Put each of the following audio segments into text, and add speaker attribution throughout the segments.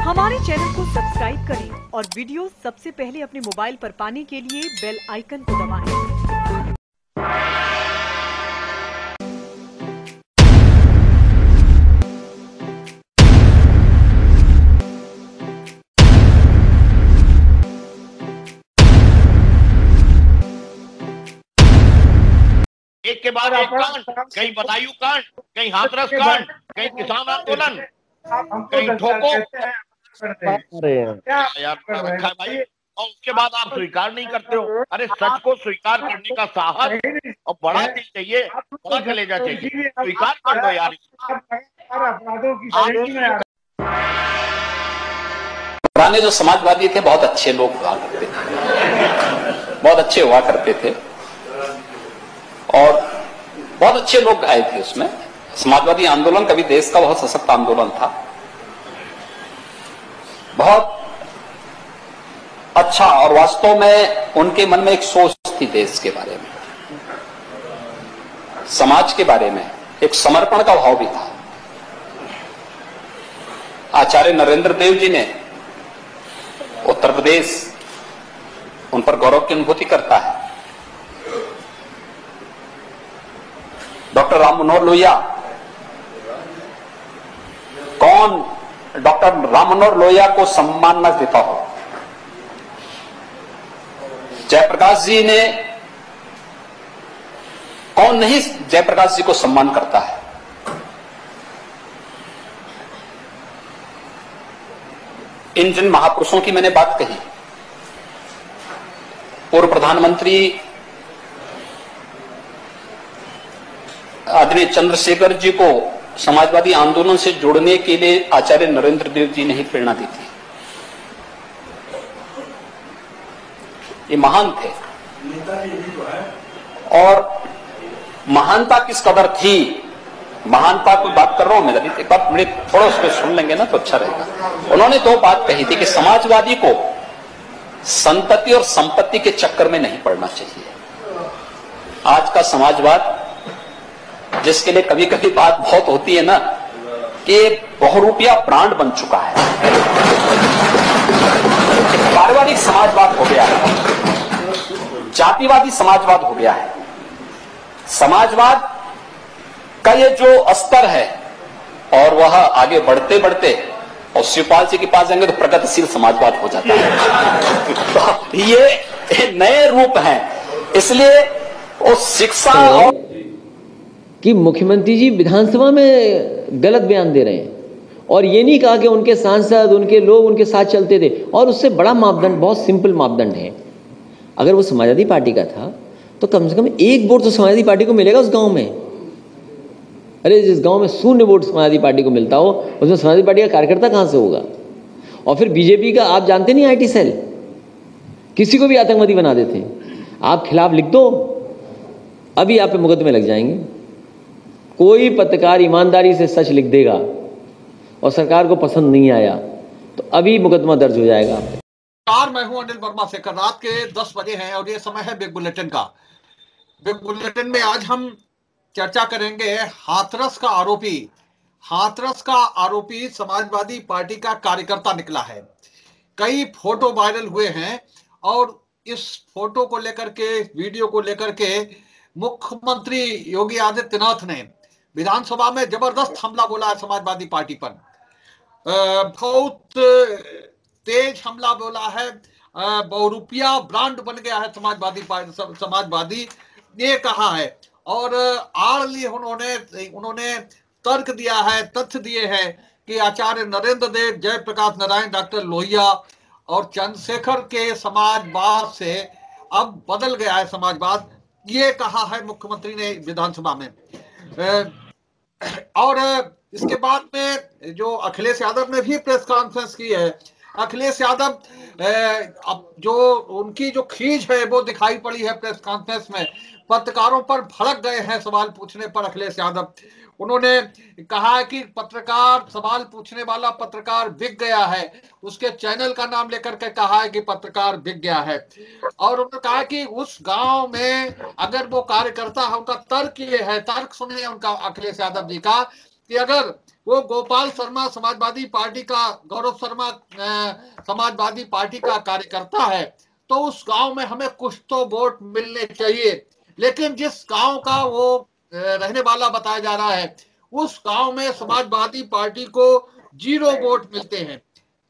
Speaker 1: हमारे चैनल को सब्सक्राइब करें और वीडियो सबसे पहले अपने मोबाइल पर पाने के लिए बेल आइकन को दबाएं।
Speaker 2: एक के बाद एक कांड, कहीं बदायूं कांड, कहीं हाथरस कांड, कहीं किसान आंदोलन, कहीं ठोको यार रखा है भाई। और उसके बाद आप स्वीकार नहीं करते हो। अरे सच को स्वीकार करने का साहस और बड़ा दिल चाहिए, बड़ा कलेजा चाहिए। स्वीकार कर दो यार।
Speaker 3: पुराने जो समाजवादी थे बहुत अच्छे लोग हुआ करते थे, बहुत अच्छे हुआ करते थे और बहुत अच्छे लोग आए थे उसमें। समाजवादी आंदोलन कभी देश का बहुत सशक्त आंदोलन था, बहुत अच्छा। और वास्तव में उनके मन में एक सोच थी देश के बारे में, समाज के बारे में, एक समर्पण का भाव भी था। आचार्य नरेंद्र देव जी ने उत्तर प्रदेश उन पर गौरव की अनुभूति करता है। डॉक्टर राम मनोहर लोहिया, कौन डॉक्टर राम मनोहर लोहिया को सम्मान न देता हो। जयप्रकाश जी ने, कौन नहीं जयप्रकाश जी को सम्मान करता है। इन जिन महापुरुषों की मैंने बात कही, पूर्व प्रधानमंत्री आदरणीय चंद्रशेखर जी को समाजवादी आंदोलन से जोड़ने के लिए आचार्य नरेंद्र देव जी ने ही प्रेरणा दी थी। ये महान थे और महानता किस कदर थी, महानता की बात कर रहा हूं मैं। एक बात मेरे थोड़ा उस पर सुन लेंगे ना तो अच्छा रहेगा। उन्होंने दो बात कही थी कि समाजवादी को संतति और संपत्ति के चक्कर में नहीं पड़ना चाहिए। आज का समाजवाद, जिसके लिए कभी कभी बात बहुत होती है ना कि बहुरूपिया ब्रांड बन चुका है, पारिवारिक समाजवाद हो गया है, जातिवादी समाजवाद हो गया है। समाजवाद का ये जो स्तर है और वह आगे बढ़ते बढ़ते और शिवपाल जी के पास जाएंगे तो प्रगतिशील समाजवाद हो जाता है। तो ये नए रूप हैं। इसलिए उस शिक्षा और
Speaker 4: कि मुख्यमंत्री जी विधानसभा में गलत बयान दे रहे हैं और ये नहीं कहा कि उनके सांसद, उनके लोग उनके साथ चलते थे। और उससे बड़ा मापदंड, बहुत सिंपल मापदंड है, अगर वो समाजवादी पार्टी का था तो कम से कम एक वोट तो समाजवादी पार्टी को मिलेगा उस गांव में। अरे जिस गांव में 0 वोट समाजवादी पार्टी को मिलता हो, उसमें समाजवादी पार्टी का कार्यकर्ता कहां से होगा। और फिर बीजेपी का, आप जानते नहीं, IT सेल किसी को भी आतंकवादी बना देते हैं। आप खिलाफ लिख दो, अभी आप पे मुकदमे लग जाएंगे। कोई पत्रकार ईमानदारी से सच लिख देगा और सरकार को पसंद नहीं आया तो अभी मुकदमा दर्ज हो जाएगा।
Speaker 5: मैं हूं अनिल वर्मा से। रात के 10 बजे हैं और ये समय है बिग बुलेटिन का। बिग बुलेटिन में आज हम चर्चा करेंगे हाथरस का आरोपी। हाथरस का आरोपी समाजवादी पार्टी का कार्यकर्ता निकला है। कई फोटो वायरल हुए हैं और इस फोटो को लेकर के, वीडियो को लेकर के मुख्यमंत्री योगी आदित्यनाथ ने विधानसभा में जबरदस्त हमला बोला है समाजवादी पार्टी पर। बहुत तेज हमला बोला है। बहुरूपिया ब्रांड बन गया है समाजवादी ये कहा है। और आड़ लिए उन्होंने तर्क दिया है, तथ्य दिए हैं कि आचार्य नरेंद्र देव, जयप्रकाश नारायण, डॉक्टर लोहिया और चंद्रशेखर के समाजवाद से अब बदल गया है समाजवाद। ये कहा है मुख्यमंत्री ने विधानसभा में। और इसके बाद में जो अखिलेश यादव ने भी प्रेस कॉन्फ्रेंस की है। अखिलेश यादव अब जो उनकी जो खींच है वो दिखाई पड़ी है प्रेस कॉन्फ्रेंस में। पत्रकारों पर भड़क गए हैं सवाल पूछने पर अखिलेश यादव। उन्होंने कहा है कि पत्रकार, सवाल पूछने वाला पत्रकार बिक गया है। उसके चैनल का नाम लेकर के कहा है कि पत्रकार बिक गया है। और उन्होंने कहा कि उस गांव में अगर वो कार्यकर्ता है, उनका तर्क ये है, तर्क सुनिए उनका, अखिलेश यादव जी का, कि अगर वो गोपाल शर्मा समाजवादी पार्टी का, गौरव शर्मा समाजवादी पार्टी का कार्यकर्ता है, तो उस गांव में हमें कुछ तो वोट मिलने चाहिए। लेकिन जिस गांव का वो रहने वाला बताया जा रहा है, उस गांव में समाजवादी पार्टी को 0 वोट मिलते हैं।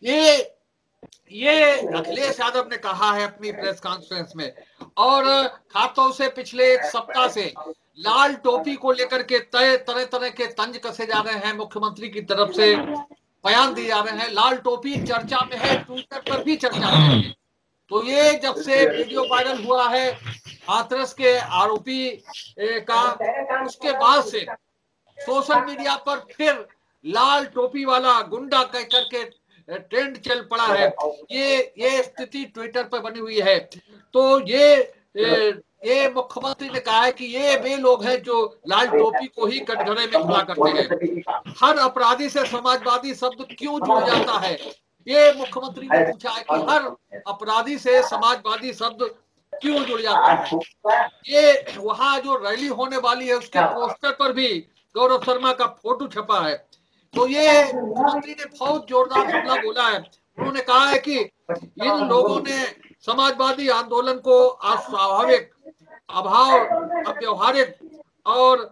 Speaker 5: ये अखिलेश यादव ने कहा है अपनी प्रेस कॉन्फ्रेंस में। और खासतौर से पिछले एक सप्ताह से लाल टोपी को लेकर के तरह तरह के तंज कसे जा रहे हैं, मुख्यमंत्री की तरफ से बयान दिए जा रहे हैं। लाल टोपी चर्चा में है, ट्विटर पर भी चर्चा में है। तो ये जब से वीडियो वायरल हुआ है हाथरस के आरोपी का, उसके बाद से सोशल मीडिया पर फिर लाल टोपी वाला गुंडा कह करके ट्रेंड चल पड़ा है। ये स्थिति ट्विटर पर बनी हुई है। तो ये मुख्यमंत्री ने कहा है कि ये वे लोग हैं जो लाल टोपी को ही कटघरे में खुला करते हैं। हर अपराधी से समाजवादी शब्द क्यों जुड़ जाता है, ये मुख्यमंत्री ने पूछा है कि हर अपराधी से समाजवादी शब्द क्यों जुड़ जाता है। ये वहां जो रैली होने वाली है उसके पोस्टर पर भी गौरव शर्मा का फोटो छपा है। तो ये मुख्यमंत्री ने बहुत जोरदार हमला बोला है। उन्होंने कहा है कि इन लोगों ने समाजवादी आंदोलन को अस्वाभाविक, अव्यवहारिक और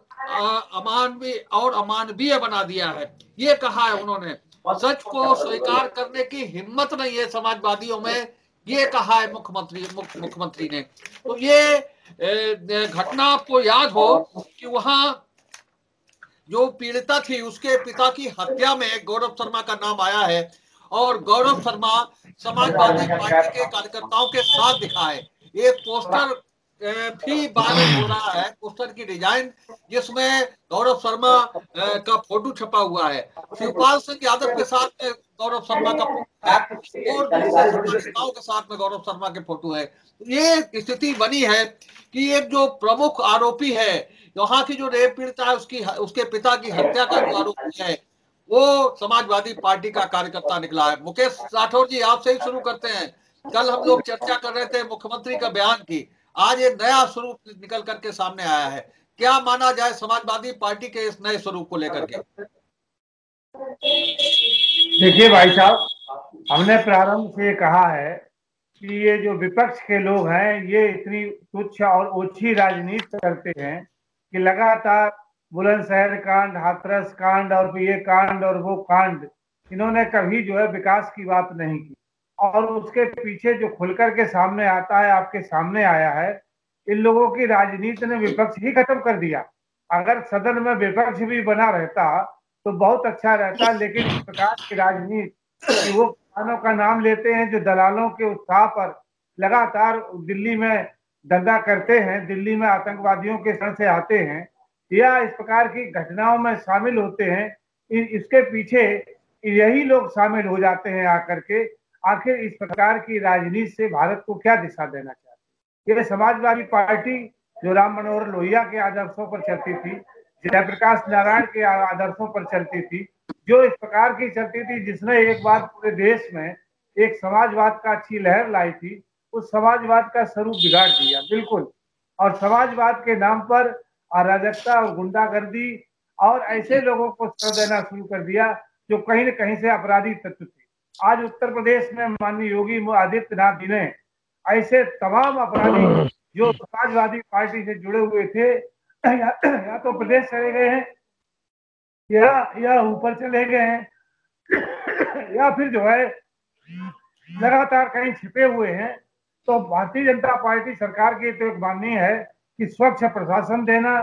Speaker 5: अमानवीय बना दिया है। ये कहा है उन्होंने। सच को स्वीकार करने की हिम्मत नहीं है समाजवादियों में, ये कहा है मुख्यमंत्री ने। तो ये घटना आपको याद हो कि वहां जो पीड़िता थी उसके पिता की हत्या में गौरव शर्मा का नाम आया है, और गौरव शर्मा समाजवादी पार्टी के कार्यकर्ताओं के साथ दिखा है। ये पोस्टर भी वायरल हो रहा है, पोस्टर की डिजाइन जिसमें गौरव शर्मा का फोटो छपा हुआ है। शिवपाल सिंह यादव के साथ में गौरव शर्मा का फोटो है और दूसरे नेताओं के साथ में गौरव शर्मा के फोटो है। ये स्थिति बनी है कि एक जो प्रमुख आरोपी है, वहां की जो रेप पीड़िता है, उसके पिता की हत्या का जो आरोपी है वो समाजवादी पार्टी का कार्यकर्ता निकला है। मुकेश राठौर जी, आपसे ही शुरू करते हैं। कल हम लोग चर्चा कर रहे थे मुख्यमंत्री का बयान की, आज ये नया स्वरूप निकल करके सामने आया है। क्या माना जाए समाजवादी पार्टी के इस नए स्वरूप को लेकर के?
Speaker 6: देखिए भाई साहब, हमने प्रारंभ से कहा है कि ये जो विपक्ष के लोग हैं ये इतनी तुच्छ और ओछी राजनीति करते हैं कि लगातार बुलंदशहर कांड, हाथरस कांड और ये कांड और वो कांड, इन्होंने कभी जो है विकास की बात नहीं की। और उसके पीछे जो खुलकर के सामने आता है, आपके सामने आया है, इन लोगों की राजनीति ने विपक्ष ही खत्म कर दिया। अगर सदन में विपक्ष भी बना रहता तो बहुत अच्छा रहता, लेकिन इस प्रकार की राजनीति वो किसानों का नाम लेते हैं जो दलालों के उत्साह पर लगातार दिल्ली में दंगा करते हैं, दिल्ली में आतंकवादियों के शरण से आते हैं या इस प्रकार की घटनाओं में शामिल होते हैं, इसके पीछे यही लोग शामिल हो जाते हैं आकर के। आखिर इस प्रकार की राजनीति से भारत को क्या दिशा देना चाहती है? ये समाजवादी पार्टी जो राम मनोहर लोहिया के आदर्शों पर चलती थी, जयप्रकाश नारायण के आदर्शों पर चलती थी, जो इस प्रकार की चलती थी, जिसने एक बार पूरे देश में एक समाजवाद का अच्छी लहर लाई थी, उस समाजवाद का स्वरूप बिगाड़ दिया बिल्कुल। और समाजवाद के नाम पर अराजकता और गुंडागर्दी और ऐसे लोगों को सर देना शुरू कर दिया जो कहीं न कहीं से अपराधी तत्व थे। आज उत्तर प्रदेश में माननीय योगी आदित्यनाथ जी ने ऐसे तमाम अपराधी जो समाजवादी पार्टी से जुड़े हुए थे या तो प्रदेश चले गए हैं या ऊपर चले गए हैं या फिर जो है लगातार कहीं छिपे हुए हैं। तो भारतीय जनता पार्टी सरकार की तो एक माननीय है कि स्वच्छ प्रशासन देना,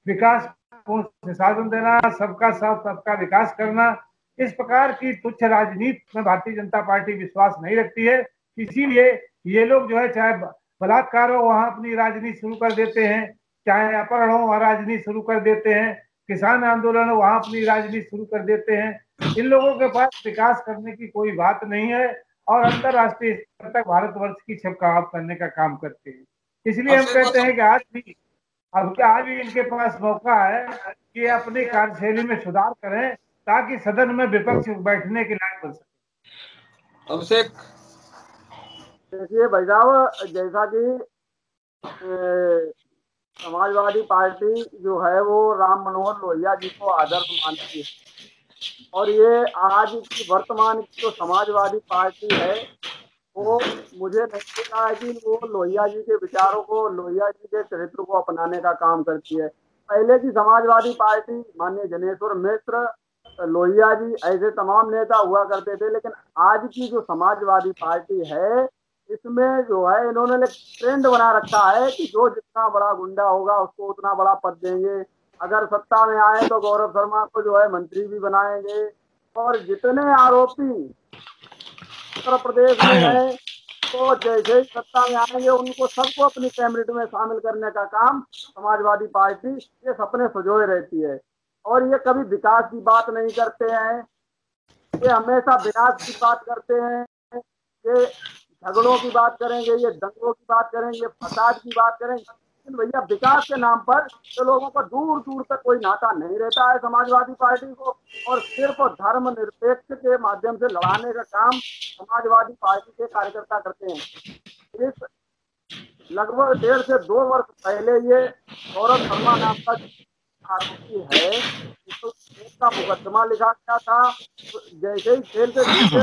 Speaker 6: विकास पूर्ण सुशासन देना, सबका साथ सबका विकास करना, इस प्रकार की तुच्छ राजनीति में भारतीय जनता पार्टी विश्वास नहीं रखती है। इसीलिए ये लोग जो है चाहे बलात्कार हो वहां अपनी राजनीति शुरू कर देते हैं, चाहे अपहरण हो वहां राजनीति शुरू कर देते हैं, किसान आंदोलन हो वहां अपनी राजनीति शुरू कर देते हैं। इन लोगों के पास विकास करने की कोई बात नहीं है और अंतरराष्ट्रीय स्तर तक भारतवर्ष की छवि खराब करने का काम करते हैं। इसलिए हम कहते हैं कि आज भी इनके पास मौका है कि अपनी कार्यशैली में सुधार करें ताकि सदन में विपक्ष बैठने के लायक बन सके।
Speaker 5: अभिषेक,
Speaker 7: देखिए भाई साहब, जैसा कि समाजवादी पार्टी जो है वो राम मनोहर लोहिया जी को आदर्श मानती है और ये आज की वर्तमान की जो समाजवादी पार्टी है वो मुझे नहीं लगता है कि वो लोहिया जी के विचारों को, लोहिया जी के चरित्र को अपनाने का काम करती है। पहले की समाजवादी पार्टी माननीय जनेश्वर मिश्र, लोहिया जी ऐसे तमाम नेता हुआ करते थे, लेकिन आज की जो समाजवादी पार्टी है इसमें जो है इन्होंने ट्रेंड बना रखा है कि जो जितना बड़ा गुंडा होगा उसको उतना बड़ा पद देंगे, अगर सत्ता में आए तो गौरव शर्मा को जो है मंत्री भी बनाएंगे, और जितने आरोपी उत्तर प्रदेश में है तो जैसे ही सत्ता में आएंगे उनको सबको अपनी कैबिनेट में शामिल करने का काम समाजवादी पार्टी ये सपने सजोए रहती है। और ये कभी विकास की बात नहीं करते हैं, ये हमेशा विनाश की बात करते हैं, ये झगड़ों की बात करेंगे, ये दंगों की बात करेंगे, फसाद की बात करेंगे, लेकिन भैया विकास के नाम पर तो लोगों को दूर दूर तक कोई नाता नहीं रहता है समाजवादी पार्टी को, और सिर्फ धर्मनिरपेक्ष के माध्यम से लड़ाने का काम समाजवादी पार्टी के कार्यकर्ता करते हैं। इस लगभग 1.5 से 2 वर्ष पहले ये गौरव शर्मा नाम का आरोपी है तो का मुकदमा लिखा गया था, जैसे ही जेल से नीचे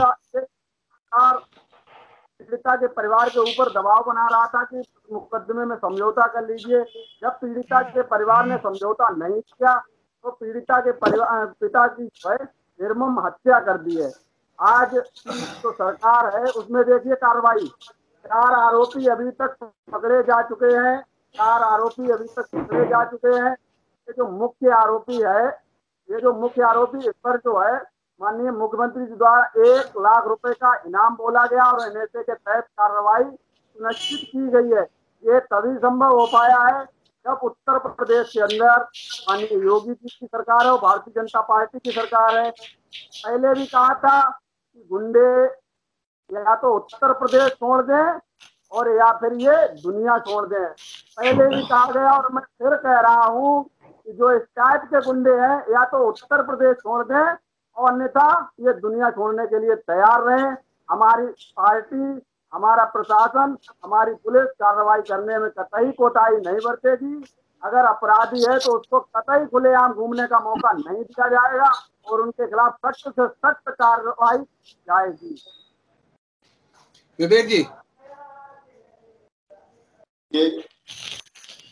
Speaker 7: पीड़िता के परिवार के ऊपर दबाव बना रहा था कि मुकदमे में समझौता कर लीजिए। जब पीड़िता के परिवार ने समझौता नहीं किया तो पीड़िता के परिवार पिता की निर्मम हत्या कर दी है। आज तो सरकार है उसमें देखिए कार्रवाई, 4 आरोपी अभी तक पकड़े जा चुके हैं, 4 आरोपी अभी तक पकड़े जा चुके हैं। ये जो मुख्य आरोपी इस पर जो है माननीय मुख्यमंत्री जी द्वारा 1 लाख रुपए का इनाम बोला गया और एनएसए के तहत कार्रवाई सुनिश्चित की गई है। ये तभी संभव हो पाया है जब उत्तर प्रदेश के अंदर माननीय योगी जी की सरकार है और भारतीय जनता पार्टी की सरकार है। पहले भी कहा था कि गुंडे या तो उत्तर प्रदेश छोड़ दें और या फिर ये दुनिया छोड़ दें। पहले भी कहा गया और मैं फिर कह रहा हूँ कि जो इस टाइप के गुंडे हैं या तो उत्तर प्रदेश छोड़ दें और अन्यथा ये दुनिया छोड़ने के लिए तैयार रहें। हमारी पार्टी, हमारा प्रशासन, हमारी पुलिस कार्रवाई करने में कतई कोताही नहीं बरतेगी। अगर अपराधी है तो उसको कतई खुलेआम घूमने का मौका नहीं दिया जाएगा और उनके खिलाफ सख्त से सख्त कार्रवाई जाएगी।
Speaker 5: विवेक जी,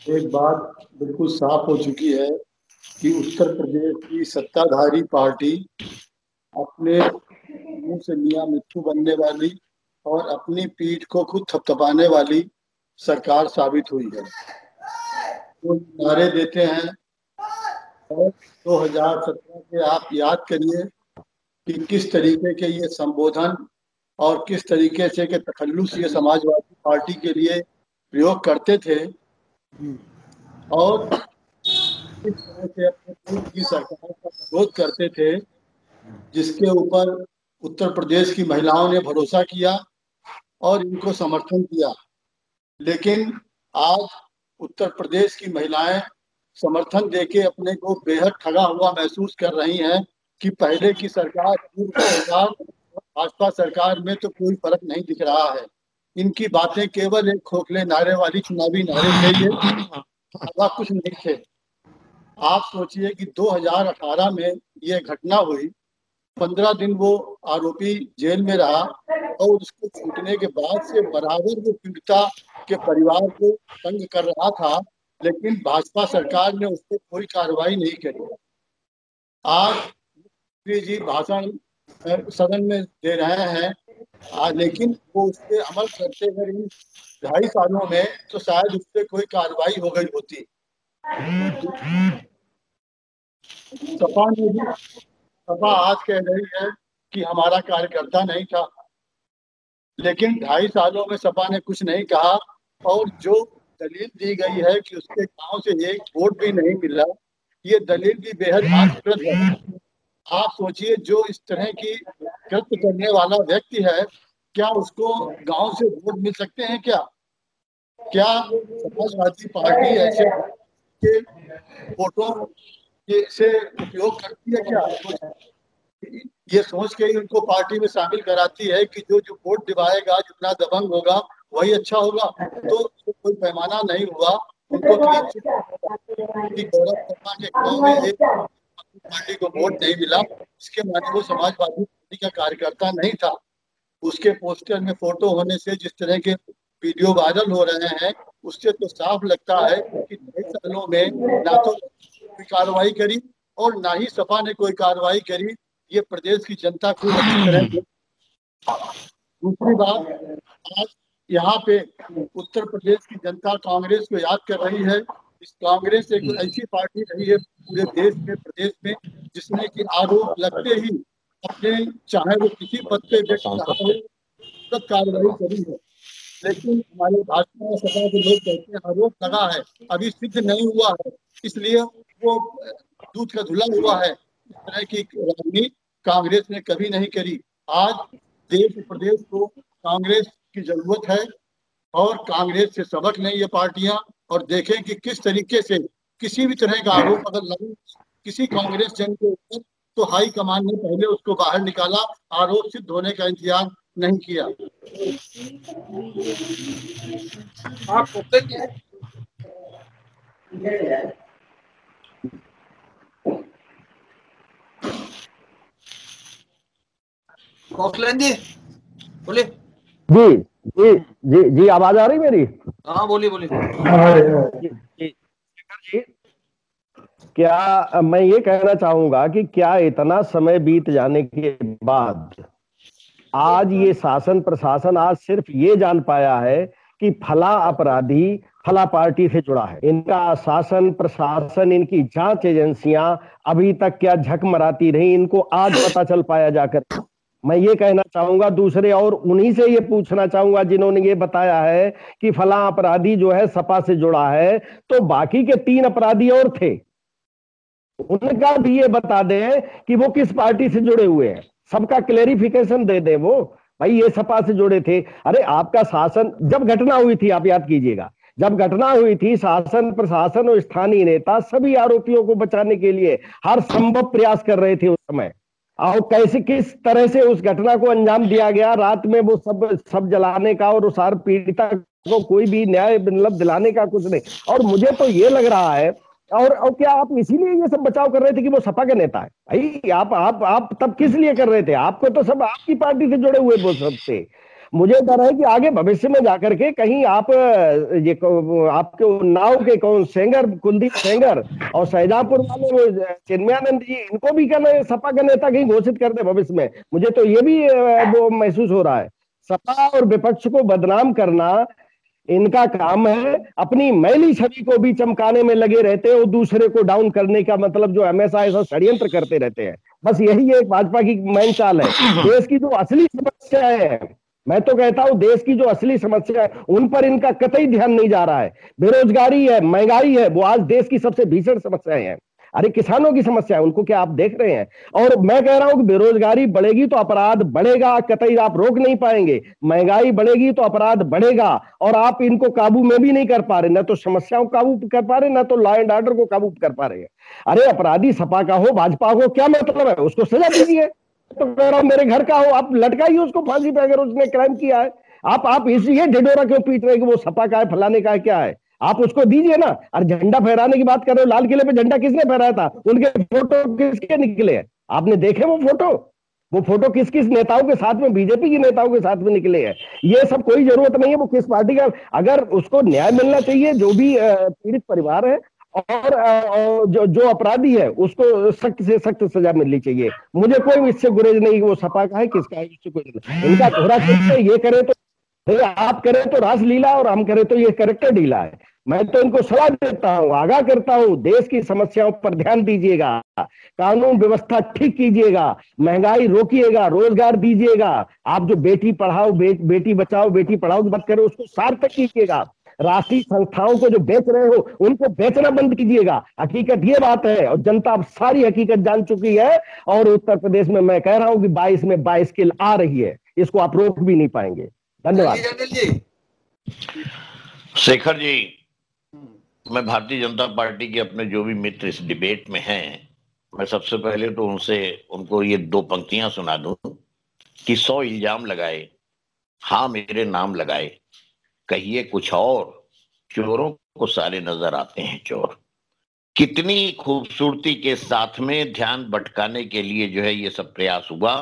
Speaker 8: एक बात बिल्कुल साफ हो चुकी है कि उत्तर प्रदेश की सत्ताधारी पार्टी अपने मुंह से मियां मिट्ठू बनने वाली और अपनी पीठ को खुद थपथपाने वाली सरकार साबित हुई है। वो नारे देते हैं और 2017 के आप याद करिए कि किस तरीके के ये संबोधन और किस तरीके से के तखल्लुस ये समाजवादी पार्टी के लिए प्रयोग करते थे और इस तरह से अपने की सरकार का विरोध करते थे जिसके ऊपर उत्तर प्रदेश की महिलाओं ने भरोसा किया और इनको समर्थन किया। लेकिन आज उत्तर प्रदेश की महिलाएं समर्थन देके अपने को बेहद ठगा हुआ महसूस कर रही हैं कि पहले की सरकार, भाजपा सरकार में तो कोई फर्क नहीं दिख रहा है। इनकी बातें केवल एक खोखले नारे वाली चुनावी नारे थे, ये कुछ नहीं थे। आप सोचिए कि 2018 में ये घटना हुई, 15 दिन वो आरोपी जेल में रहा और उसको छूटने के बाद से बराबर वो पीड़िता के परिवार को तंग कर रहा था, लेकिन भाजपा सरकार ने उस पर कोई कार्रवाई नहीं करी। आज मुख्यमंत्री जी भाषण सदन में दे रहे हैं, लेकिन वो उस पर अमल करते हुए इन 2.5 सालों में तो शायद उस पर कोई कार्रवाई हो गई होती। सपा आज कह रही है कि हमारा कार्यकर्ता नहीं था, लेकिन 2.5 सालों में सपा ने कुछ नहीं कहा और जो दलील दी गई है कि उसके गांव से एक वोट भी नहीं मिला, ये दलील भी बेहद हास्यास्पद है। आप सोचिए, जो इस तरह की कृत्य करने वाला व्यक्ति है, क्या उसको गांव से वोट मिल सकते हैं? क्या समाजवादी पार्टी ऐसे के वोटों से उपयोग करती है? क्या ये सोच के ही उनको पार्टी में शामिल कराती है कि जो वोट दिवाएगा, जितना दबंग होगा वही अच्छा होगा? तो कोई पैमाना नहीं हुआ उनको कि गौरव शर्मा के गांव में एक पार्टी को वोट नहीं मिला, इसके माने वो समाजवादी पार्टी का कार्यकर्ता नहीं था। उसके पोस्टर में फोटो होने से जिस तरह के वीडियो वायरल हो रहे हैं, उससे तो साफ लगता है कि 2 सालों में ना तो कोई कार्रवाई करी और ना ही सपा ने कोई कार्रवाई करी। ये प्रदेश की जनता को अच्छी तरह। दूसरी बात, आज यहाँ पे उत्तर प्रदेश की जनता कांग्रेस को याद कर रही है। इस कांग्रेस एक ऐसी पार्टी रही है पूरे देश में, प्रदेश में, जिसने कि आरोप लगते ही अपने चाहे वो किसी पद पे व्यक्ति रहा हो तक कार्रवाई करी है। लेकिन हमारे भाजपा सपा के लोग कहते हैं आरोप लगा है, अभी सिद्ध नहीं हुआ है, इसलिए वो दूध का धुला हुआ है। इस तरह की राजनीति कांग्रेस ने कभी नहीं करी। आज देश प्रदेश को कांग्रेस की जरूरत है और कांग्रेस से सबक लें ये पार्टियां और देखें कि किस तरीके से किसी भी तरह का आरोप अगर लगे किसी कांग्रेस जन के ऊपर तो हाई कमान ने पहले उसको बाहर निकाला, आरोप सिद्ध होने का इंतजार नहीं किया।
Speaker 5: कौशलन जी बोले।
Speaker 9: जी जी जी जी, आवाज आ रही मेरी?
Speaker 5: हाँ बोलिए बोलिए।
Speaker 9: जी, क्या मैं ये कहना चाहूंगा कि क्या इतना समय बीत जाने के बाद आज ये शासन प्रशासन आज सिर्फ ये जान पाया है कि फला अपराधी फला पार्टी से जुड़ा है? इनका शासन प्रशासन, इनकी जांच एजेंसियां अभी तक क्या झक मराती रही, इनको आज पता चल पाया जाकर? मैं ये कहना चाहूंगा दूसरे और उन्हीं से ये पूछना चाहूंगा जिन्होंने ये बताया है कि फला अपराधी जो है सपा से जुड़ा है, तो बाकी के 3 अपराधी और थे, उनका भी ये बता दें कि वो किस पार्टी से जुड़े हुए हैं, सबका क्लेरिफिकेशन दे दे वो, भाई ये सपा से जुड़े थे। अरे आपका शासन, जब घटना हुई थी आप याद कीजिएगा, जब घटना हुई थी शासन प्रशासन और स्थानीय नेता सभी आरोपियों को बचाने के लिए हर संभव प्रयास कर रहे थे उस समय, और कैसे किस तरह से उस घटना को अंजाम दिया गया, रात में वो सब जलाने का और उस पीड़िता को कोई भी न्याय मतलब दिलाने का कुछ नहीं। और मुझे तो ये लग रहा है, और क्या आप इसीलिए ये सब बचाव कर रहे थे कि वो सपा के नेता है? भाई आप तब किस लिए कर रहे थे? आपको तो सब आपकी पार्टी से जुड़े हुए वो सब थे। मुझे डर है कि आगे भविष्य में जाकर के कहीं आप ये आपके उन्नाव के कौन सेंगर, कुलदीप सेंगर और शाहजहांपुर वाले वो चिन्मयानंद जी, इनको भी क्या सपा का नेता कहीं घोषित कर दे भविष्य में। मुझे तो ये भी वो महसूस हो रहा है, सपा और विपक्ष को बदनाम करना इनका काम है। अपनी मैली छवि को भी चमकाने में लगे रहते हैं और दूसरे को डाउन करने का मतलब जो हमेशा ऐसा षड्यंत्र करते रहते हैं। बस यही एक भाजपा की मेन चाल है। देश की जो असली समस्या है, मैं तो कहता हूं देश की जो असली समस्या है उन पर इनका कतई ध्यान नहीं जा रहा है। बेरोजगारी है, महंगाई है, वो आज देश की सबसे भीषण समस्याएं हैं। अरे किसानों की समस्या है, उनको क्या आप देख रहे हैं? और मैं कह रहा हूं कि बेरोजगारी बढ़ेगी तो अपराध बढ़ेगा, कतई आप रोक नहीं पाएंगे। महंगाई बढ़ेगी तो अपराध बढ़ेगा, और आप इनको काबू में भी नहीं कर पा रहे, ना तो समस्याओं को काबू कर पा रहे, ना तो लॉ एंड ऑर्डर को काबू कर पा रहे हैं। अरे अपराधी सपा का हो भाजपा हो क्या मतलब है? उसको सजा दीजिए। तो कह रहा हूं मेरे घर का हो, आप लटकाइए उसको फांसी पे अगर उसने क्राइम किया है। आप इसलिए ढिढोरा क्यों पीट रहे कि वो सपा का है, फलाने का है, क्या है? आप उसको दीजिए ना। और झंडा फहराने की बात कर रहे हो, लाल किले पे झंडा किसने फहराया था? उनके फोटो किसके निकले हैं? आपने देखे वो फोटो किस किस नेताओं के साथ में, बीजेपी के नेताओं के साथ में निकले हैं? ये सब कोई जरूरत नहीं है वो किस पार्टी का। अगर उसको न्याय मिलना चाहिए, जो भी पीड़ित परिवार है और जो अपराधी है उसको सख्त से सख्त सजा मिलनी चाहिए। मुझे कोई इससे गुरेज नहीं कि वो सपा का है किसका है, इससे कोई नहीं। इनका दोहरा चरित्र ये करे तो आप करें तो रासलीला और हम करें तो ये कैरेक्टर ढीला है। मैं तो इनको सलाह देता हूं, आगाह करता हूं, देश की समस्याओं पर ध्यान दीजिएगा, कानून व्यवस्था ठीक कीजिएगा, महंगाई रोकिएगा, रोजगार दीजिएगा। आप जो बेटी पढ़ाओ बेटी बचाओ बेटी पढ़ाओ की बात करें उसको सार्थक कीजिएगा। राष्ट्रीय संस्थाओं को जो बेच रहे हो उनको बेचना बंद कीजिएगा। हकीकत ये बात है और जनता अब सारी हकीकत जान चुकी है। और उत्तर प्रदेश में मैं कह रहा हूं कि 22 में 22 किल आ रही है, इसको आप रोक भी नहीं पाएंगे। धन्यवाद।
Speaker 2: शेखर जी, मैं भारतीय जनता पार्टी के अपने जो भी मित्र इस डिबेट में हैं, मैं सबसे पहले तो उनको ये 2 पंक्तियां सुना दूं कि 100 इल्जाम लगाए, हाँ मेरे नाम लगाए, कहिए कुछ और, चोरों को सारे नजर आते हैं चोर। कितनी खूबसूरती के साथ में ध्यान भटकाने के लिए जो है ये सब प्रयास हुआ।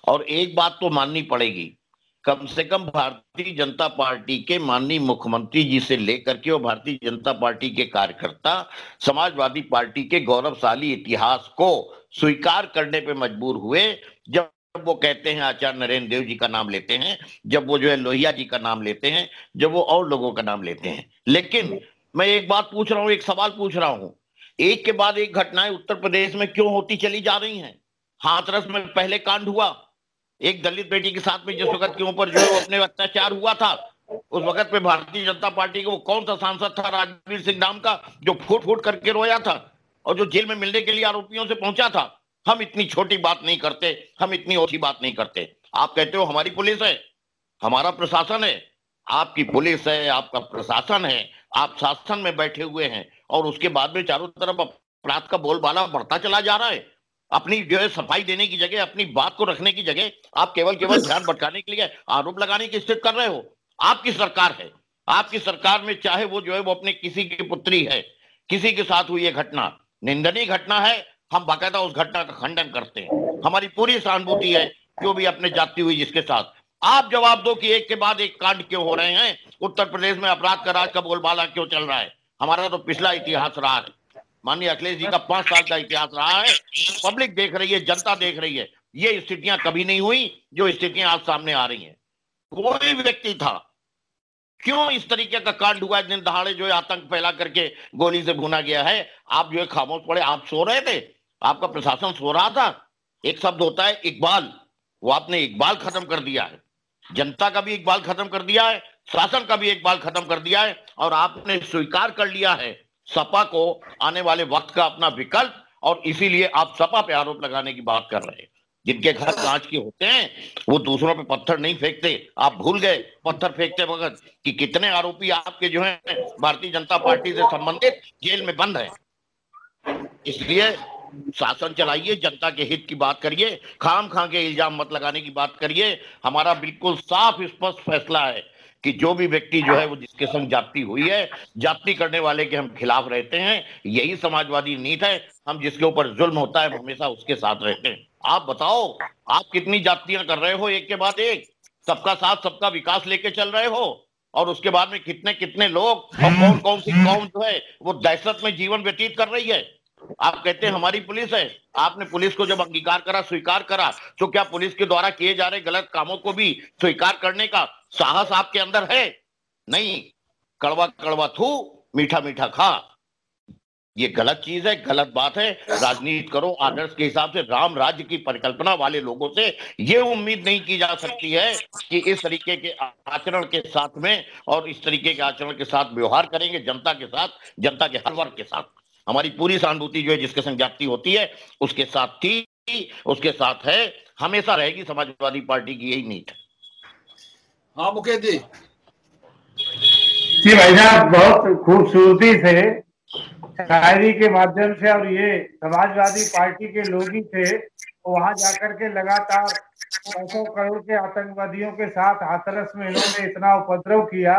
Speaker 2: और एक बात तो माननी पड़ेगी, कम से कम भारतीय जनता पार्टी के माननीय मुख्यमंत्री जी से लेकर के और भारतीय जनता पार्टी के कार्यकर्ता समाजवादी पार्टी के गौरवशाली इतिहास को स्वीकार करने पे मजबूर हुए जब वो कहते हैं आचार्य नरेंद्र देव जी का नाम लेते हैं, जब वो जो है लोहिया जी का नाम लेते हैं, जब वो और लोगों का नाम लेते हैं। लेकिन मैं एक बात पूछ रहा हूं, एक सवाल पूछ रहा हूं, एक के बाद एक घटनाएं उत्तर प्रदेश में क्यों होती चली जा रही हैं? हाथरस में पहले कांड हुआ, एक दलित बेटी के साथ में जिस वक्त के ऊपर जो है वो अपने अत्याचार हुआ था, उस वक्त पे भारतीय जनता पार्टी का वो कौन सा सांसद था राजवीर सिंह नाम का, जो फूट फूट करके रोया था और जो जेल में मिलने के लिए आरोपियों से पहुंचा था। हम इतनी छोटी बात नहीं करते, हम इतनी ओछी बात नहीं करते। आप कहते हो हमारी पुलिस है, हमारा प्रशासन है, आपकी पुलिस है, आपका प्रशासन है, आप शासन में बैठे हुए हैं और उसके बाद में चारों तरफ अपराध का बोलबाला बढ़ता चला जा रहा है। अपनी जो है सफाई देने की जगह, अपनी बात को रखने की जगह आप केवल ध्यान भटकाने के लिए आरोप लगाने की स्थिति कर रहे हो। आपकी सरकार है, आपकी सरकार में चाहे वो जो है वो अपने किसी की पुत्री है, किसी के साथ हुई ये घटना निंदनीय घटना है, हम बाकायदा उस घटना का खंडन करते हैं, हमारी पूरी सहानुभूति है जो भी अपने जाती हुई जिसके साथ। आप जवाब दो कि एक के बाद एक कांड क्यों हो रहे हैं, उत्तर प्रदेश में अपराध का राज का बोलबाला क्यों चल रहा है? हमारा तो पिछला इतिहास रहा है, माननीय अखिलेश जी का 5 साल का इतिहास रहा है, पब्लिक देख रही है, जनता देख रही है। ये स्थितियां कभी नहीं हुई जो स्थितियां आज सामने आ रही हैं। कोई व्यक्ति था, क्यों इस तरीके का कांड हुआ, दिन दहाड़े जो है आतंक फैला करके गोली से भुना गया है, आप जो है खामोश पड़े, आप सो रहे थे, आपका प्रशासन सो रहा था। एक शब्द होता है इकबाल, वो आपने इकबाल खत्म कर दिया है, जनता का भी इकबाल खत्म कर दिया है, शासन का भी इकबाल खत्म कर दिया है और आपने स्वीकार कर लिया है सपा को आने वाले वक्त का अपना विकल्प। और इसीलिए आप सपा पे आरोप लगाने की बात कर रहे हैं। जिनके घर कांच के होते हैं वो दूसरों पे पत्थर नहीं फेंकते। आप भूल गए पत्थर फेंकते वक्त कि कितने आरोपी आपके जो हैं भारतीय जनता पार्टी से संबंधित जेल में बंद है। इसलिए शासन चलाइए, जनता के हित की बात करिए, खाम खा के इल्जाम मत लगाने की बात करिए। हमारा बिल्कुल साफ स्पष्ट फैसला है कि जो भी व्यक्ति जो है वो जिसके संग जाति हुई है, जाति करने वाले के हम खिलाफ रहते हैं। यही समाजवादी नीति है। हम जिसके ऊपर जुल्म होता है हमेशा उसके साथ रहते हैं। आप बताओ, आप कितनी जातियां कर रहे हो एक के बाद एक, सबका साथ सबका विकास लेके चल रहे हो, और उसके बाद में कितने कितने लोग और कौन कौन सी कौम जो है वो दहशत में जीवन व्यतीत कर रही है। आप कहते हैं हमारी पुलिस है, आपने पुलिस को जब अंगीकार करा, स्वीकार करा, तो क्या पुलिस के द्वारा किए जा रहे गलत कामों को भी स्वीकार करने का साहस आपके अंदर है? नहीं, कड़वा कड़वा थू, मीठा मीठा खा। ये गलत चीज है, गलत बात है। राजनीति करो आदर्श के हिसाब से। राम राज्य की परिकल्पना वाले लोगों से ये उम्मीद नहीं की जा सकती है कि इस तरीके के आचरण के साथ में और इस तरीके के आचरण के साथ व्यवहार करेंगे जनता के साथ, जनता के हर वर्ग के साथ। हमारी पूरी सहानुभूति जो है जिसके संग जाति होती है उसके साथ थी, उसके साथ है, हमेशा रहेगी। समाजवादी पार्टी की यही नीति है।
Speaker 5: हाँ मुकेश जी।
Speaker 6: जी भाई साहब, बहुत खूबसूरती से शायरी के माध्यम से, और ये समाजवादी पार्टी के लोग ही थे, वहां जाकर के लगातार 500 करोड़ के आतंकवादियों के साथ हाथरस में इन्होंने इतना उपद्रव किया।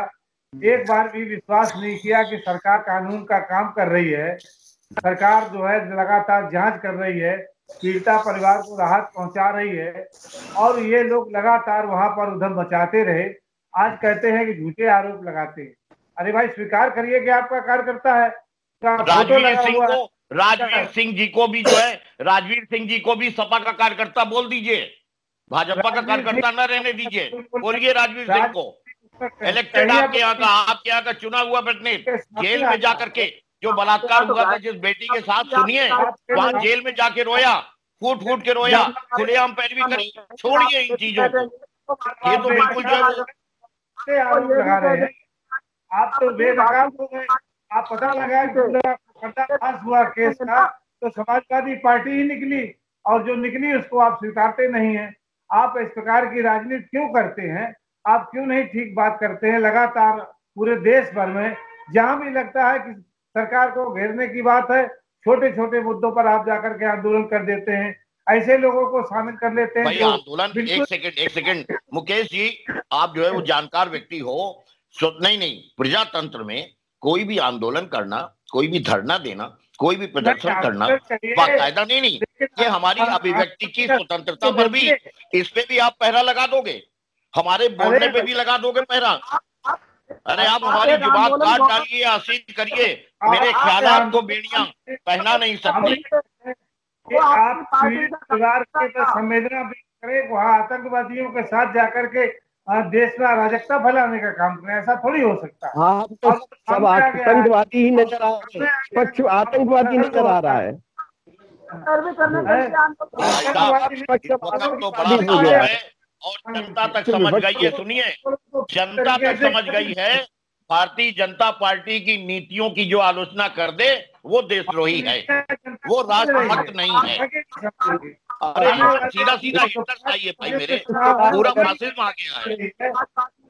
Speaker 6: एक बार भी विश्वास नहीं किया कि सरकार कानून का काम कर रही है। सरकार जो है लगातार जांच कर रही है, पीड़िता परिवार को राहत पहुंचा रही है, और ये लोग लगातार वहां पर उधम मचाते रहे। आज कहते हैं कि झूठे आरोप लगाते हैं। अरे भाई, स्वीकार करिए कि आपका कार्यकर्ता है,
Speaker 2: राजवीर सिंह जी को भी जो है, राजवीर सिंह जी को भी सपा का कार्यकर्ता बोल दीजिए, भाजपा का कार्यकर्ता न रहने दीजिए। बोलिए राजवीर सिंह को, इलेक्टेड आपके यहाँ का चुना हुआ प्रतिनिधि, जेल में जाकर के जो बलात्कार हुआ था जिस बेटी के साथ, सुनिए, वहां जेल में जाके रोया, फूट फूट के रोया, खुलेआम पैरवी करी। छोड़िए इन चीजों को, ये तो बिल्कुल जो
Speaker 6: है आप तो बेनकाब हो गए। आप पता लगा पर्दाफाश हुआ केस का तो समाजवादी पार्टी ही निकली, और जो निकली उसको आप स्वीकारते नहीं हैं। आप इस प्रकार की राजनीति क्यों करते हैं? आप क्यों नहीं ठीक बात करते हैं? लगातार पूरे देश भर में जहां भी लगता है कि सरकार को घेरने की बात है, छोटे छोटे मुद्दों पर आप जाकर के आंदोलन कर देते हैं, ऐसे लोगों को शामिल कर लेते हैं।
Speaker 2: आंदोलन, एक सेकंड मुकेश जी, आप जो है वो जानकार व्यक्ति हो। नहीं, प्रजातंत्र में कोई भी आंदोलन करना, कोई भी धरना देना, कोई भी प्रदर्शन करना बाकायदा नहीं, ये हमारी अभिव्यक्ति की स्वतंत्रता पर भी, इस पे भी आप पहरा लगा दोगे, हमारे बोलने पे भी लगा दोगे पहरा। अरे आप हमारी जुबान काट डालिए, आसीन करिए, मेरे ख्यालात को बेड़ियां पहना नहीं सकती।
Speaker 6: आप परिवार के संवेदना भी करें, वहाँ आतंकवादियों के साथ जाकर के देश में अराजकता फैलाने का काम करें, ऐसा थोड़ी हो सकता है।
Speaker 9: हाँ, तो सब आतंकवादी ही नजर आ रहे हैं, पक्ष आतंकवादी नजर आ रहा है।
Speaker 2: और जनता तक समझ गई है, सुनिए, जनता तक समझ गई है, भारतीय जनता पार्टी की नीतियों की जो आलोचना कर दे वो देशद्रोही है, वो राष्ट्रभक्त नहीं है। अरे सीधा सीधा हिटलर चाहिए भाई, मेरे पूरा फासिज्म आ गया है,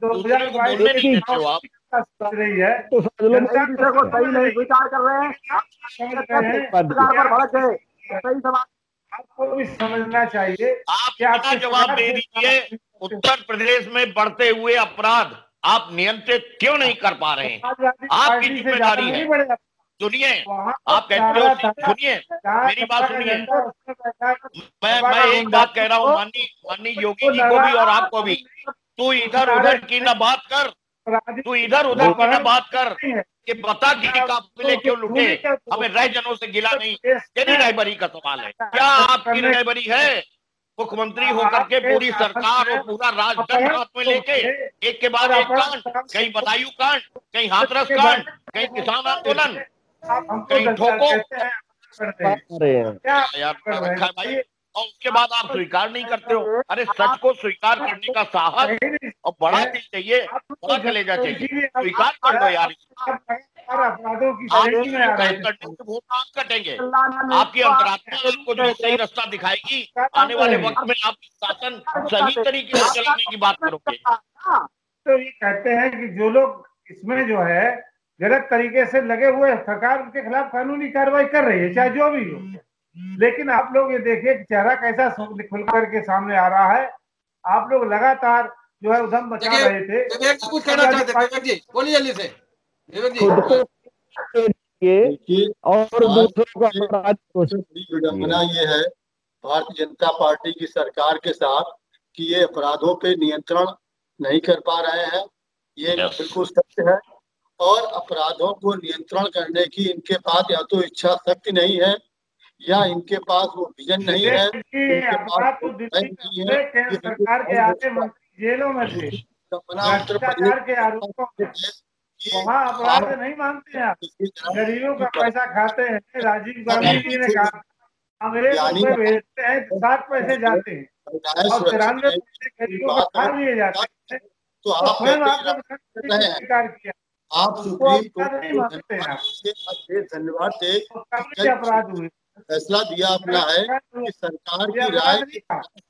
Speaker 2: दूसरे को बोलने नहीं देते हो आप।
Speaker 7: रही है तो जनता को सही नहीं स्वीकार कर रहे हैं, सही सवाल
Speaker 6: आपको भी समझना चाहिए।
Speaker 2: आप क्या जवाब दे दीजिए, उत्तर प्रदेश में बढ़ते हुए अपराध आप नियंत्रित क्यों नहीं कर पा रहे हैं? आपकी जिम्मेदारी है। सुनिए, आप कहते हो, सुनिए मेरी बात सुनिए, मैं एक बात कह रहा हूँ माननीय योगी जी को भी और आपको भी, तू इधर उधर की ना बात कर, तू इधर उधर की ना बात कर कि बता कि काफिले क्यों लुटे, हमें रह जनों से गिला नहीं। तेरी रहबरी का सवाल है, क्या आपकी रहबरी है? मुख्यमंत्री होकर के पूरी सरकार और पूरा राजदंड हाथ में लेके एक के बाद एक कांड, कहीं बदायूं कांड, कहीं हाथरस कांड, कहीं किसान आंदोलन, कहीं ठोको, यार रखा है भाई, और उसके बाद आप स्वीकार नहीं करते हो। अरे सच को स्वीकार करने का साहस और बड़ा दिल चाहिए, बड़ा कलेजा चाहिए, स्वीकार कर दो यार। वो काम कटेंगे, आपकी अंतरात्मा को जो सही रास्ता दिखाएगी, आने वाले वक्त में आप शासन सही तरीके से चलाने की बात करोगे।
Speaker 6: तो ये कहते हैं कि जो लोग इसमें जो है गलत तरीके से लगे हुए, सरकार उनके खिलाफ कानूनी कार्रवाई कर रही है, चाहे जो भी हो। लेकिन आप लोग ये देखिए कि चेहरा कैसा खुल करके सामने आ रहा है। आप लोग लगातार जो है उधम मचा रहे थे।
Speaker 5: कुछ कहना चाहते हैं विवेक जी, बोलिए जल्दी से विवेक जी।
Speaker 9: और दूसरों का
Speaker 8: विडंबना ये है भारतीय जनता पार्टी की सरकार के साथ कि ये अपराधों पे नियंत्रण नहीं कर पा रहे हैं, ये बिल्कुल सत्य है। और अपराधों को नियंत्रण करने की इनके पास या तो इच्छा शक्ति नहीं है या इनके पास वो विजन नहीं है, इनके पास
Speaker 6: सरकार के आते मंत्री जेलों में थे, भ्रष्टाचार के आरोपों वहाँ अपराध नहीं मानते हैं आप, गरीबों का पैसा खाते हैं। राजीव गांधी जी ने कहा अंग्रेज रुपए भेजते हैं, 7 पैसे जाते हैं और 93 पैसे गरीबों को खा लिए जाते हैं।
Speaker 8: तो आप
Speaker 6: स्वीकार किया,
Speaker 8: आप सुप्रीम कोर्ट धन्यवाद दे,
Speaker 6: अपराध हुए,
Speaker 8: फैसला दिया अपना है कि सरकार की राय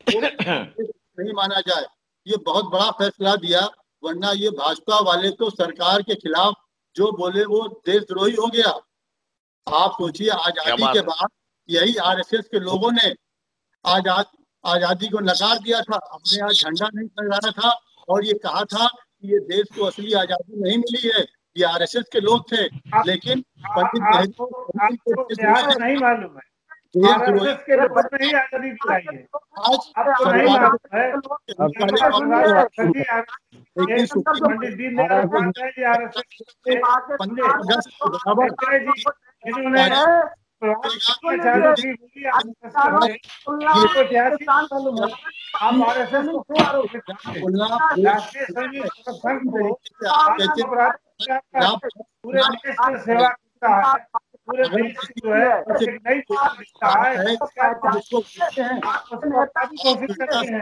Speaker 8: नहीं माना जाए। ये बहुत बड़ा फैसला दिया, वरना ये भाजपा वाले तो सरकार के खिलाफ जो बोले वो देशद्रोही हो गया। आप सोचिए, आजादी के बाद यही आरएसएस के लोगों ने आजादी को नकार दिया था, अपने यहाँ झंडा नहीं फहराया था और ये कहा था कि ये देश को असली आजादी नहीं मिली है, ये आरएसएस के लोग थे। लेकिन पंडित
Speaker 6: नहीं मालूम है आरएसएस के लोगों ने ही आजादी दिलाई है। आपको नहीं मालूम है पंडित दीनदयाल उपाध्याय आरएसएस आप आरएसएस को क्यों आरोपित करते हैं? राष्ट्रीय संघ पूरे देश में सेवा करता है, पूरे देश जो है एक नई दिखता है, कोशिश करते हैं।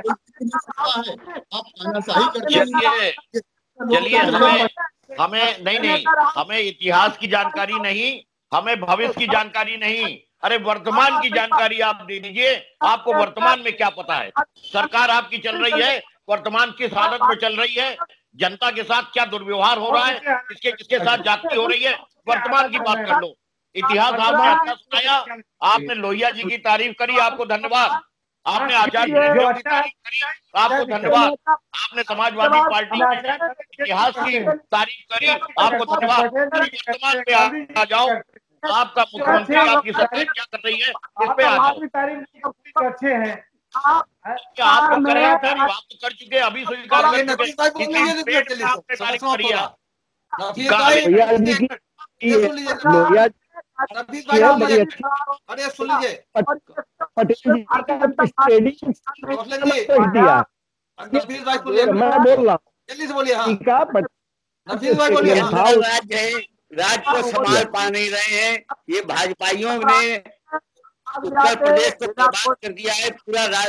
Speaker 2: चलिए हमें नहीं, हमें इतिहास की जानकारी नहीं, हमें भविष्य की जानकारी नहीं, अरे वर्तमान की जानकारी आप दे दीजिए। आपको वर्तमान में क्या पता है? सरकार आपकी चल रही है, वर्तमान किस हालत में चल रही है, जनता के साथ क्या दुर्व्यवहार हो रहा है, किसके किसके साथ जाति हो रही है, वर्तमान की बात कर लो। इतिहास आपने अच्छा सुनाया, आपने लोहिया जी की तारीफ करी, आपको धन्यवाद। आपने आचार्य विनोद की तारीफ करी, आपको धन्यवाद। आपने समाजवादी पार्टी के इतिहास की तारीफ करी, आपको धन्यवाद। वर्तमान पे आ जाओ, आपका मुख्यमंत्री आपकी सरकार क्या कर रही है, इस पे आ जाओ।
Speaker 6: अच्छे हैं,
Speaker 2: क्या आप लोग कर रहे हैं तारीफ? आप तो कर चुके, अभी स्वीकार कर चुके, आपने तारीफ करी है।
Speaker 5: अरे सुन लीजिए,
Speaker 9: मैं बोल रहा
Speaker 5: जल्दी से बोलिए। हाँ
Speaker 9: नफीस भाई
Speaker 5: बोलिए।
Speaker 10: राज्य है, राज्य को संभाल पा नहीं रहे हैं। ये भाजपाइयों ने उत्तर प्रदेश को बर्बाद कर दिया है, पूरा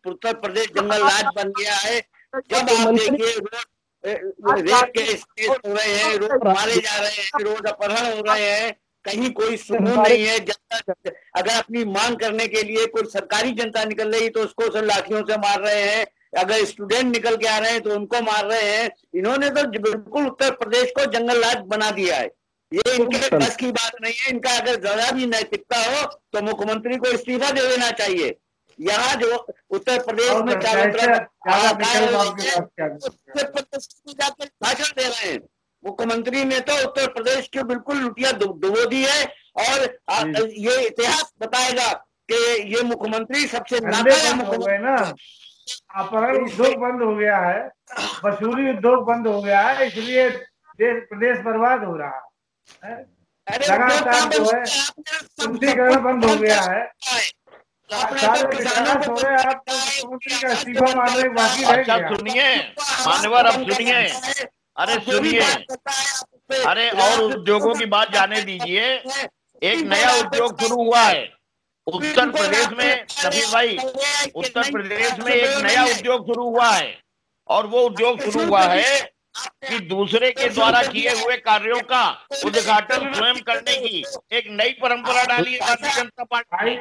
Speaker 10: उत्तर प्रदेश जंगल राज बन गया है। जब आप देखिए रेप के केस हो रहे हैं, रोड मारे जा रहे हैं, रोड अपहरण हो रहे हैं, कहीं कोई सुकून नहीं है। जनता अगर अपनी मांग करने के लिए कोई सरकारी जनता निकल रही तो उसको सब लाठियों से मार रहे हैं, अगर स्टूडेंट निकल के आ रहे हैं तो उनको मार रहे हैं। इन्होंने तो बिल्कुल उत्तर प्रदेश को जंगल राज बना दिया है। ये इनके बस की बात नहीं है। इनका अगर जरा भी नैतिकता हो तो मुख्यमंत्री को इस्तीफा दे देना चाहिए। यहाँ जो उत्तर प्रदेश में चारों तरफ भाषण दे रहे हैं, मुख्यमंत्री ने तो उत्तर प्रदेश की बिल्कुल लुटिया डुबो दी है। और ये इतिहास बताएगा कि ये मुख्यमंत्री सबसे
Speaker 6: ना, अपहरण उद्योग बंद हो गया है, वसूली उद्योग बंद हो गया है, इसलिए प्रदेश बर्बाद हो रहा है। लगातार जो है तुष्टिकरण बंद हो गया है, सारे विकास हो रहे हैं। आप मुख्यमंत्री का इस्तीफा मांगने बाकी रह गया।
Speaker 2: सुनिए मान्यवर, अब सुनिए, अरे सुनिए, अरे और उद्योगों की बात जाने दीजिए। एक नया उद्योग शुरू हुआ है उत्तर प्रदेश में, नफीस भाई, उत्तर प्रदेश में एक नया उद्योग शुरू हुआ है, और वो उद्योग शुरू हुआ है कि दूसरे के द्वारा किए हुए कार्यों का उद्घाटन स्वयं करने की एक नई परंपरा डाली है भारतीय जनता पार्टी।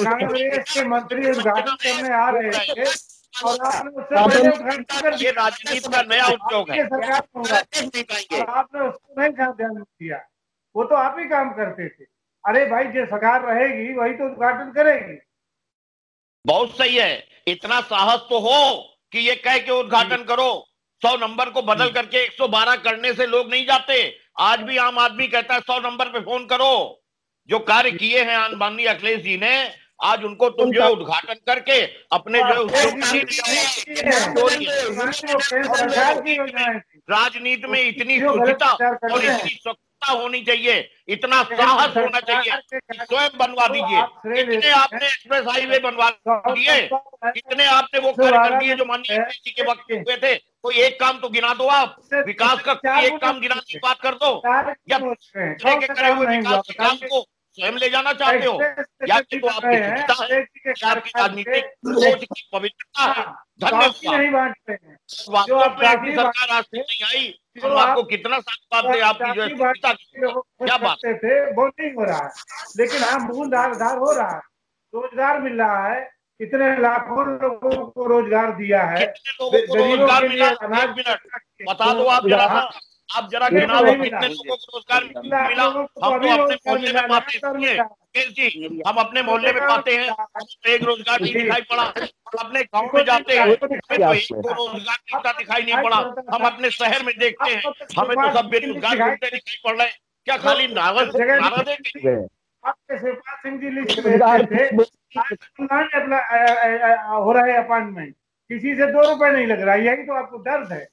Speaker 6: कांग्रेस के मंत्री उद्घाटन करने आ रहे थे और आपने उससे पहले उद्घाटन कर दिया।
Speaker 2: ये राजनीति का नया उद्योग है,
Speaker 6: आपने उसको नहीं ध्यान दिया। वो तो आप ही काम करते थे। अरे भाई, जो सरकार रहेगी वही तो उद्घाटन करेगी।
Speaker 2: बहुत सही है, इतना साहस तो हो कि ये कह के उद्घाटन करो। 100 नंबर को बदल करके 112 करने से लोग नहीं जाते। आज भी आम आदमी कहता है 100 नंबर पे फोन करो। जो कार्य किए हैं माननीय अखिलेश जी ने, आज उनको तुम जो उद्घाटन करके अपने जो राजनीति में इतनी शुचिता और इतनी सख्ता होनी चाहिए, इतना साहस होना चाहिए, स्वयं बनवा दीजिए। कितने आपने एक्सप्रेस हाईवे बनवा दिए, कितने आपने वो कार्य कर दिए जो माननीय अखिलेश जी के वक्त हुए थे। कोई एक काम तो गिना दो आप, विकास का कोई एक काम गिनाने की बात कर दो, या करे हुए विकास के काम को स्वयं ले जाना चाहते हो, या तो आपकी शुद्धता है, आपकी राजनीतिक सोच की पवित्रता है। धन्यवाद। वास्तव में ऐसी सरकार आज नहीं आई, हम आपको कितना साथ दे, आपकी जो है क्या बात
Speaker 6: थे वो नहीं हो रहा है, लेकिन हाँ मूल आधार हो रहा है, रोजगार मिल रहा है। इतने लाखों लोगों को रोजगार दिया है।
Speaker 2: रोजगार मिला, एक मिनट बता दो आप जरा, आप जरा गिना दो कितने लोगों को रोजगार मिला। हम तो अपने मोहल्ले में पाते हैं, हम अपने मोहल्ले में पाते हैं, एक रोजगार नहीं दिखाई पड़ा। अपने गांव में जाते हैं, तो एक को रोजगार दिखाई नहीं पड़ा। हम अपने शहर में देखते हैं, हमें तो सब बेरोजगार घूमते दिखाई पड़ रहे हैं। क्या खाली नाराज
Speaker 6: शिवपाल सिंह जी लिस्ट हो रहा है अपॉइंटमेंट, किसी से 2 रुपए नहीं लग रहा है। यही तो आपको दर्द है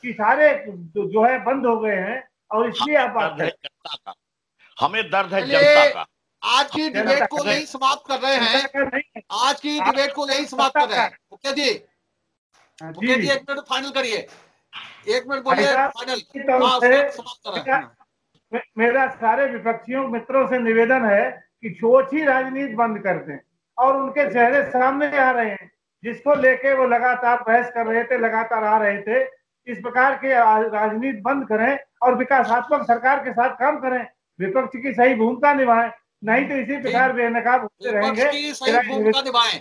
Speaker 6: कि सारे जो है बंद हो गए हैं, और इसलिए आप
Speaker 2: जनता का, हमें दर्द है जनता का।
Speaker 5: आज की डिबेट को यही समाप्त कर रहे हैं, आज की डिबेट को यही समाप्त कर रहे हैं। मुखिया जी, मुखिया जी 1 मिनट फाइनल करिए, 1 मिनट बोलिए फाइनल समाप्त कर रहे हैं।
Speaker 6: मेरा सारे विपक्षियों मित्रों से निवेदन है कि छोटी राजनीति बंद कर दें, और उनके चेहरे सामने आ रहे हैं, जिसको लेके वो लगातार बहस कर रहे थे, लगातार आ रहे थे। इस प्रकार की राजनीति बंद करें और विकासात्मक सरकार के साथ काम करें, विपक्ष की सही भूमिका निभाएं, नहीं तो इसी प्रकार बेनकाब होते रहेंगे।
Speaker 5: सही भूमिका निभाएं,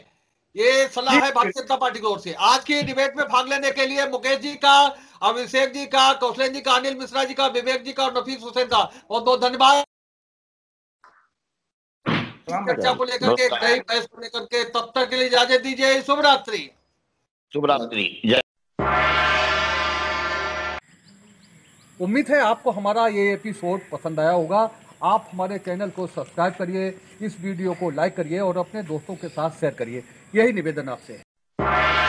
Speaker 5: ये सलाह है भारतीय जनता पार्टी की ओर से। आज की डिबेट में भाग लेने के लिए मुकेश जी का, अभिषेक जी का, कौशलेंद्र जी का, अनिल मिश्रा जी का, विवेक जी का और नफीस हुसैन का बहुत बहुत धन्यवाद। चर्चा को लेकर के, नई बहस को लेकर के। तब तक के लिए इजाजत दीजिए। शुभ रात्रि।
Speaker 2: शुभ रात्रि। जय।
Speaker 5: उम्मीद है आपको हमारा ये एपिसोड पसंद आया होगा। आप हमारे चैनल को सब्सक्राइब करिए, इस वीडियो को लाइक करिए और अपने दोस्तों के साथ शेयर करिए। यही निवेदन आपसे है।